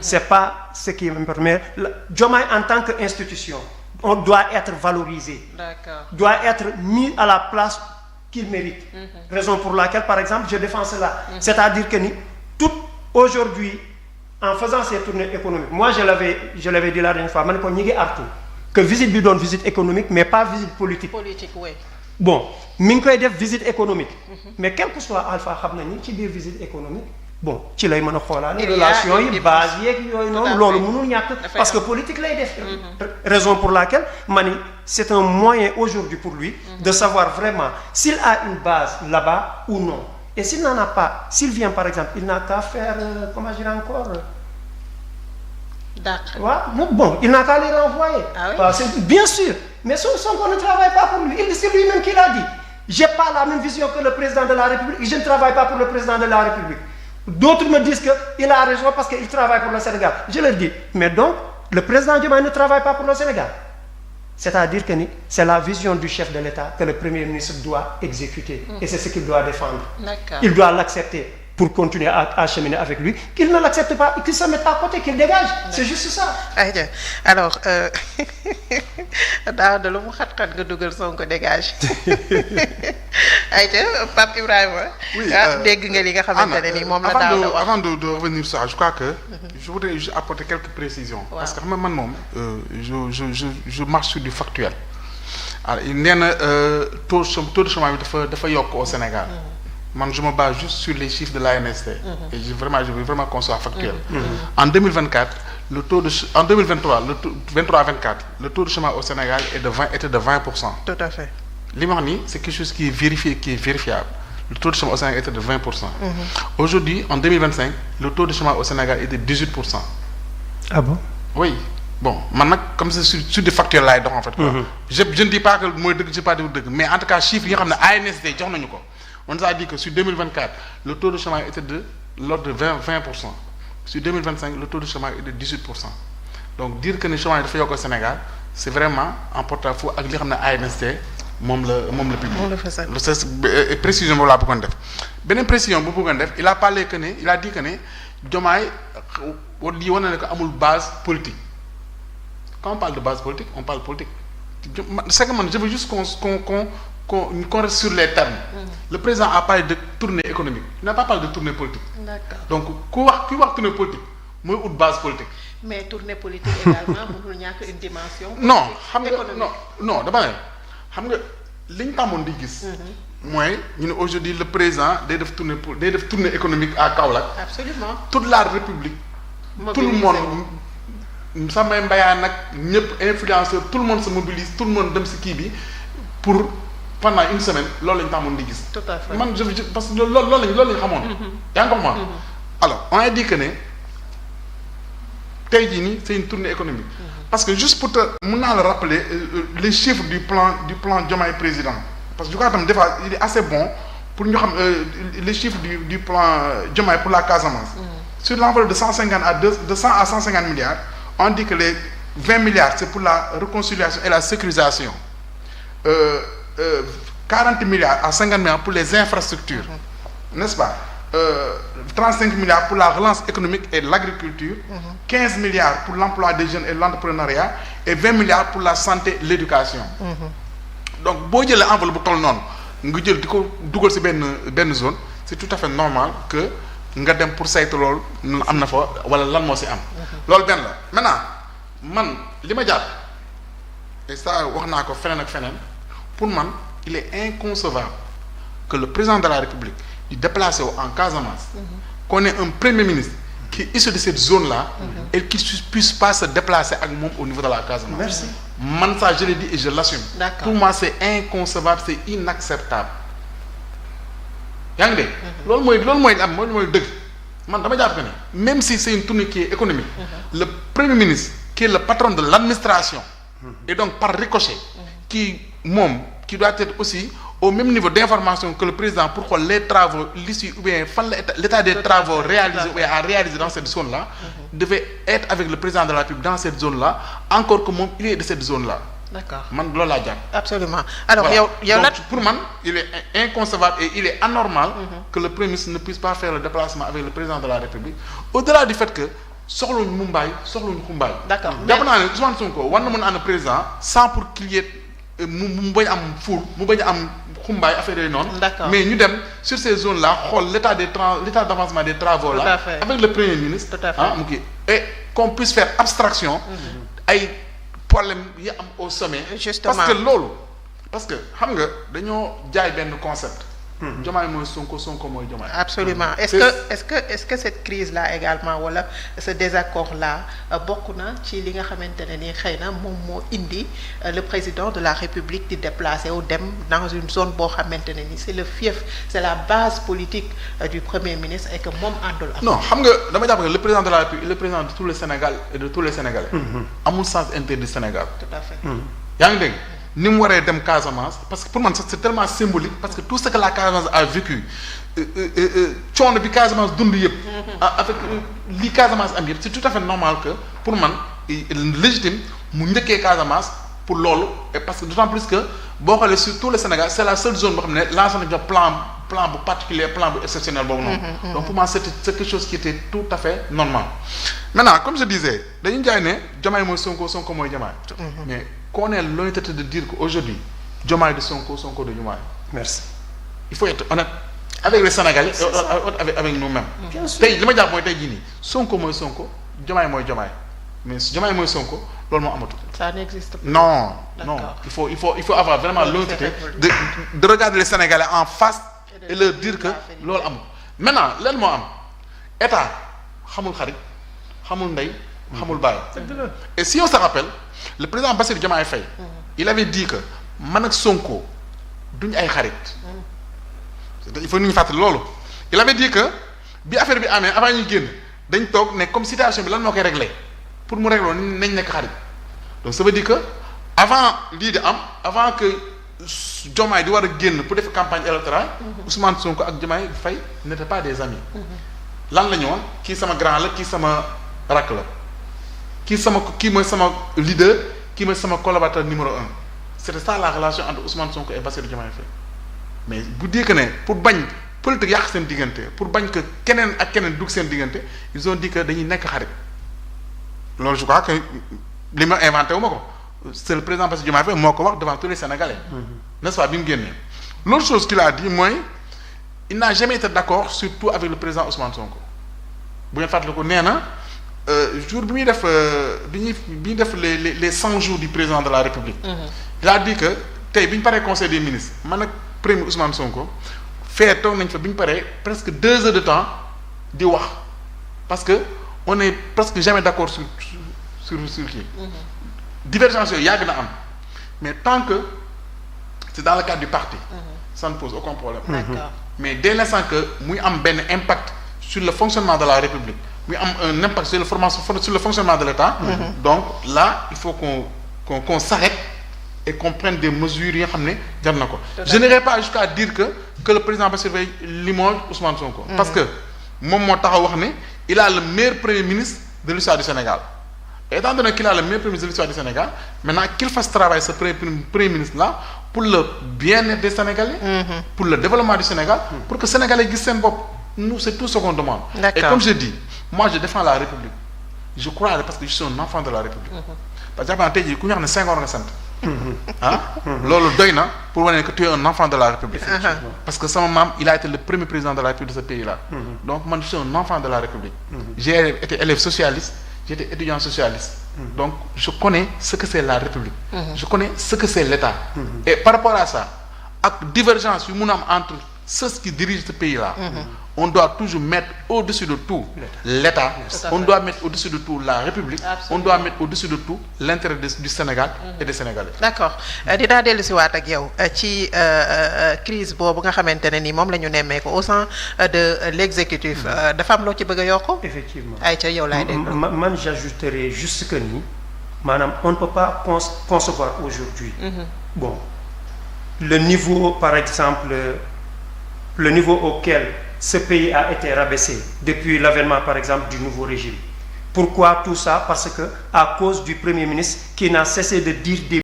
c'est pas ce qui m'importe. Mais Diomaye en tant qu'institution, on doit être valorisé. D'accord. Doit être mis à la place qu'il mérite. Raison pour laquelle, par exemple, je défends cela. C'est-à-dire que tout aujourd'hui, en faisant ces tournées économiques, moi je l'avais dit la dernière fois, man ko ñi ngi artu que visite bi doon visite économique mais pas visite politique. Politique, oui. Bon mi ngi koy def visite économique mais quel que soit Alpha xam na ni ci biir visite économique bon ci lay mën a xoolaale relation yi base yeeg yooyu noonu loolu mënul ñàkk parce que politique lay def. Raison pour laquelle mani c'est un moyen aujourd'hui pour lui de savoir vraiment s'il a une base là-bas ou non. Et s'il n'en a pas, s'il vient par exemple, il n'a qu'à faire, comment je dirais encore D'accord. Bon, il n'a qu'à les renvoyer. Ah oui? Bien sûr, mais Sonko ne travaille pas pour lui. C'est lui-même qui l'a dit. Je n'ai pas la même vision que le président de la République et je ne travaille pas pour le président de la République. D'autres me disent qu'il a raison parce qu'il travaille pour le Sénégal. Je leur dis, mais donc, le président Diomaye ne travaille pas pour le Sénégal. C'est-à-dire que c'est la vision du chef de l'État que le Premier ministre doit exécuter. Et c'est ce qu'il doit défendre. D'accord. Il doit l'accepter pour continuer à cheminer avec lui. Qu'il ne l'accepte pas, qu'il se mette à côté, qu'il dégage. C'est juste ça. Alors, daaw de lu mu xat-xat nga dugal Sonko dégage. Pape Ibrahima. Oui, dégg nga li nga xamante ne ni moom la daaw la wax. Avant de revenir sur ça, je crois que je voudrais juste apporter quelques précisions. Wow. Parce que xam nga man moom je marche sur du factuel. Alors nee na taux de chômage bi dafa yokk au Sénégal. Man je me base juste sur les chiffres de l'ANSD. Et je veux vraiment qu'on soit factuel. En 2024, en 2023, le taux 23-24, le taux de chômage au Sénégal était de 20%. Tout à fait. Li ma wax nii c'est quelque chose qui est vérifié, qui est vérifiable. Le taux de chômage au Sénégal était de 20%. Aujourd'hui, en 2025, le taux de chômage au Sénégal est de 18%. Ah bon? Oui. Bon, maintenant, comme c'est sur des facteurs là, en fait. Quoi. Je ne dis pas que moi, je ne dis pas de mais en tout cas, chiffres, il y a ANSD, on nous a dit que sur 2024, le taux de chômage était de l'ordre de 20%. Sur 2025, le taux de chômage est de 18%. Donc, dire que le chômage est fait au Sénégal, c'est vraiment en porte-à-faux avec les ANSD, le public. Précision, là, pour qu'on def. Précision, il a parlé que il a dit que Diomaye, on a une base politique. Quand on parle de base politique, on parle politique. C'est que je veux juste qu'on reste sur les termes. Le président a parlé de tournée économique. Il n'a pas parlé de tournée politique. D'accord. Donc, quoi tournée politique, moi, ou base politique. Mais tournée politique également, il n'y a qu'une dimension. Non, non, d'abord, moi, aujourd'hui, le président doit tourner économique à Kaolack. Absolument. Toute la République, tout le monde. Sama mbayaan nag ñëpp influenceur tout le monde se mobilise tout le monde dem si kii bi pour pendant une semaine loolu lañu tàmmoon di gis. Tout à fait. Man parce que loolu lañu xamoon. yaa ngi ko xam. Alors on a dit que ne tey jii nii c'est une tournée économique. Parce que juste pour te mën naa la rappeler les chiffres du plan Diomaye président parce que je crois que des fois il est assez bon pour ñu xam les chiffres du plan Diomaye pour la Casamance. Sur l'enveloppe de 150 de 100 à 150 milliards. On dit que les 20 milliards, c'est pour la réconciliation et la sécurisation. 40 milliards à 50 milliards pour les infrastructures. N'est-ce pas 35 milliards pour la relance économique et l'agriculture. 15 milliards pour l'emploi des jeunes et l'entrepreneuriat. Et 20 milliards pour la santé et l'éducation. Donc, si vous avez l'enveloppe de non, vous avez une zone, c'est tout à fait normal que nga dem pour saytu loolu am na fa wala lan moo si am. loolu benn la maintenant man li ma jàpp et ça wax naa ko feneen ak feneen pour man il est inconcevable que le président de la République di déplacé wu en Casamance. qu'on ait un premier ministre qui est issu de cette zone là. et qui puisse pas se déplacer ak moom au niveau de la Casamance. Merci. Man ça je l'ai dit et je l'assume. D'accord. Pour moi c'est inconcevable c'est inacceptable. yaa ngi dégg loolu mooy am mooy dëgg man dama jàpp ne même si c'est une tournée qui est économique le premier ministre qui est le patron de l'administration et donc par ricochet qui doit être aussi au même niveau d'information que le président pour que les travaux l'issue ou bien l'état des travaux réalisés ou bien à réaliser dans cette zone là devait être avec le président de la République dans cette zone là encore que moom il est de cette zone là. D'accord. Man loolu laa jàpp. Absolument. Alors voilà. yow Donc, pour man il est inconcevable et il est anormal que le premier ministre ne puisse pas faire le déplacement avec le président de la République au-delà du fait que soxluñ Mumbai soxluñ Xumbaay. d'accord jàpp naa ne Ousmane Sonko war na mën a ànd président sans pour qu'il y ait mu bañ am foule mu bañ a am Xumbaay affaire yooyu noonu. d'accord mais ñu dem sur ces zones là xool l'état d'avancement des travaux tout là. à fait. avec le premier ministre. Tout à fait. mu kii et qu'on puisse faire abstraction. ay problème yi am au sommet. Justement. parce que xam nga dañoo jaay benn concept. Diomaye mooy Sonko Sonko mooy Diomaye. absolument est-ce que cette crise là également wala ce désaccord là bokk na ci li nga xamante ne ni xëy na moom moo indi le président de la République di déplacer wu dem dans une zone boo xamante ne ni c'est le fief c'est la base politique du premier ministre et que moom àndul ak. non xam nga dama jàpp que le président de la République le président de tout le Sénégal et de tous les Sénégalais. amul sens interdit du Sénégal. tout à fait. yaa ngi dégg. ni mu waree dem Casamance parce que pour man c'est tellement symbolique parce que tout ce que la Casamance a vécu coono bi Casamance dund yëpp. avec li Casamance am yëpp c'est tout à fait normal que pour man légitime mu njëkkee Casamance pour loolu et parce que d'autant plus que boo xoolee sur tout le Sénégal c'est la seule zone boo xam ne lancé nañu plan bu particulier plan bu exceptionnel boobu noonu. donc pour moi c'est quelque chose qui était tout à fait normal. maintenant comme je disais dañu jaay ne Diomaye mooy Sonko Sonko mooy Diomaye. mais qu'on ait l'honnêteté de dire qu'aujourd'hui Diomaye de Sonko Sonko de Diomaye. merci. il faut être honnête avec les Sénégalais et avec nous-mêmes. tey li ma jàpp mooy tey jii nii Sonko mooy Sonko Diomaye mooy Diomaye mais Diomaye mooy Sonko loolu moo amatul. ça n'existe pas. non D'accord. il faut avoir vraiment l'honnêteté de regarder les Sénégalais en face et leur dire que loolu amul. maintenant leen moo am état xamul xarit xamul ndey xamul baay. et si on se rappelle le président Bassirou Diomaye Faye il avait dit que man ak Sonko duñ ay xarit. il faut ñu fàttali loolu. il avait dit que bi affaire bi amee avant ñuy génn dañ toog ne comme situation bi lan moo koy régler pour mu régler nañ nekk xarit donc ça veut dire que avant lii di am avant que Diomaye di war a génn pour def campagne électorale. Ousmane Sonko ak Diomaye Faye n'étaient pas des amis. lan la ñu woon kii sama grand la kii sama rakk la. kii mooy sama leader kii mooy sama collaborateur numéro 1 c'était ça la relation entre Ousmane Sonko et Bassirou Diomaye Faye mais bu dee que ne pour bañ politique yàq seen diggante pour bañ que keneen ak keneen dugg seen diggante ils ont dit que dañuy nekk xarit loolu je crois que li ma inventé wu ma ko c'est le président Bassirou Diomaye Faye moo ko wax devant tous les Sénégalais. n'est-ce pas bi mu génnee. l'autre chose qu'il a dit mooy il n'a jamais été d'accord surtout avec le président Ousmane Sonko bu ngeen fàttaliku nee na. jour bi muy def bi ñuy def les 100 jours du président de la République. il a dit que tey bi ñu paree conseil des ministres man ak premier Ousmane Sonko toog nañ fa bi ñu paree presque 2 heures de temps di wax parce que on est presque jamais d'accord sur kii. divergence yooyu yàgg na am mais tant que c'est dans le cadre du parti. ça ne pose aucun problème. D'accord. mais dès l'instant que muy am benn impact sur le fonctionnement de la République. muy am un impact sur le fonctionnement de l'État. donc là il faut qu'on s'arrête et qu'on prenne des mesures yi nga xam ne jar na ko. je n'irai pas jusqu'à dire que le président Bassirou Faye limoge Ousmane Sonko. parce que moom moo taxaw wax ne il a le meilleur premier ministre de l'histoire du Sénégal et étant donné qu'il a le meilleur premier ministre de l'histoire du Sénégal maintenant qu'il fasse travailler ce premier ministre là pour le bien-être des Sénégalais. pour le développement du Sénégal. pour que Sénégalais gis seen bopp. nous c'est tout ce qu'on demande. D'accord. Et comme je dis moi je défends la République je crois parce que je suis un enfant de la République. parce que jàpp naa tey jii ku ñu wax ne Senghor nga sant. loolu doy na pour wane que tu es un enfant de la République. parce que sama maam il a été le premier président de la République de ce pays-là. donc man je suis un enfant de la République. j'ai été élève socialiste j'étais étudiant socialiste. donc je connais ce que c'est la République. je connais ce que c'est l'État. et par rapport à ça ak divergence yu mun a am entre ceux qui dirigent ce pays-là. on doit toujours mettre au-dessus de tout l'État. On doit mettre au-dessus de tout la République. Absolument. On doit mettre au-dessus de tout l'intérêt du Sénégal et des Sénégalais. d'accord dinaa dellu si waat ak yow ci crise boobu nga xamante ne ni moom la ñu nemmee ko au sein de l'exécutif dafa am loo ci bëgg a yokk. effectivement ay ca yow laay déglu. man j'ajouterai juste que ni maanaam on ne peut pas concevoir aujourd'hui bon le niveau par exemple le niveau auquel ce pays a été rabaissé depuis l'avènement par exemple du nouveau régime. Pourquoi tout ça? Parce que à cause du Premier ministre qui n'a cessé de dire des